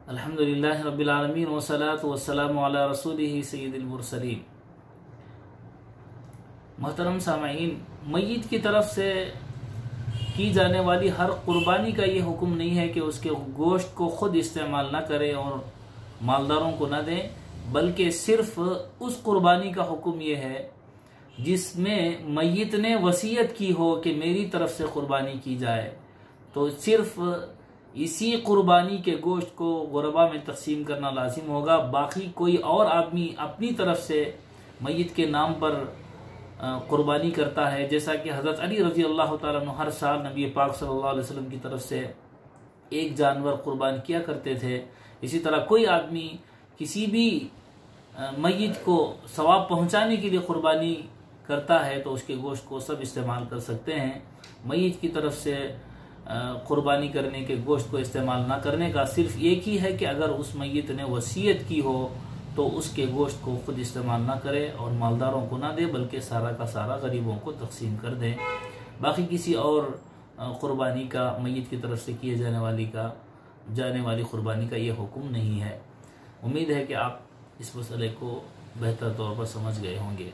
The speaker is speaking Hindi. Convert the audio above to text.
अल्हम्दुलिल्लाहि रब्बिल आलमीन वस्सलातु वस्सलामु अला रसूलिही सय्यिदिल मुरसलीन। मोहतरम सामाईन, मय्यत की तरफ से की जाने वाली हर कुर्बानी का ये हुक्म नहीं है कि उसके गोश्त को खुद इस्तेमाल ना करें और मालदारों को ना दें, बल्कि सिर्फ उस कुर्बानी का हुक्म ये है जिसमें मय्यत ने वसीयत की हो कि मेरी तरफ से कुर्बानी की जाए। तो सिर्फ इसी कुर्बानी के गोश्त को गुरबा में तकसीम करना लाजिम होगा। बाकी कोई और आदमी अपनी तरफ से मय्यत के नाम पर कुर्बानी करता है, जैसा कि हज़रत अली रज़ी अल्लाह ताला अन्हु हर साल नबी पाक सल्लल्लाहु अलैहि वसल्लम की तरफ से एक जानवर कुर्बान किया करते थे। इसी तरह कोई आदमी किसी भी मय्यत को सवाब पहुंचाने के लिए कुर्बानी करता है तो उसके गोश्त को सब इस्तेमाल कर सकते हैं। मय्यत की तरफ से कुर्बानी करने के गोश्त को इस्तेमाल ना करने का सिर्फ एक ही है कि अगर उस मय्यत ने वसीयत की हो तो उसके गोश्त को खुद इस्तेमाल ना करे और मालदारों को ना दे, बल्कि सारा का सारा गरीबों को तकसीम कर दें। बाकी किसी और कुर्बानी का मय्यत की तरफ से किए जाने वाली कुर्बानी का ये हुक्म नहीं है। उम्मीद है कि आप इस मसले को बेहतर तौर पर समझ गए होंगे।